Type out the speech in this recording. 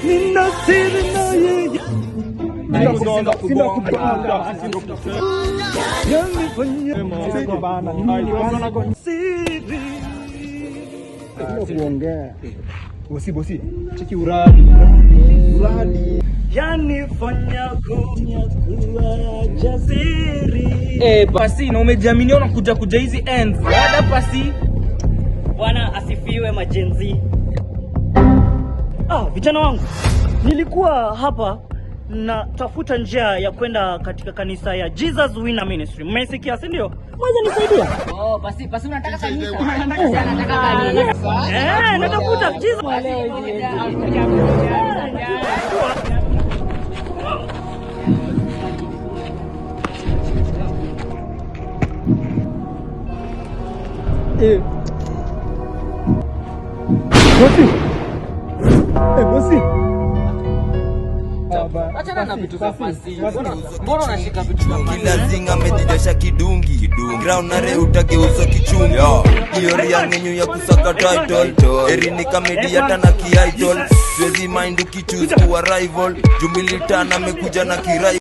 nina siri na yeye. Sina kupanga. Siri. Kuongea. Bosi. Cheki Uradi. Yanifanya kuwa jasiri. Pasi na umejiamini unakuja hizi ends. Dada Pasi. Bwana asifiwe majenzi. Vijana wangu. Nilikuwa hapa na tafuta njia ya kwenda katika kanisa ya Jesus Winner Ministry. Mmesikia si ndio? Moja nisaidia. Pasi unataka kanisa. Anataka kanisa. Natafuta Jesus. Bosi. Achana na vitu za Pasi. Mbona unashika vitu za Pasi? Kila zinga amejidasha kidungi. Ground na re utageuza kichungi. Hiyo ya ngenyu ya kusaka title. Eri ni kamedi hata na kiidol. Siwezi mind ukichoose kuwa rival. Jumilitana amekuja na kirai.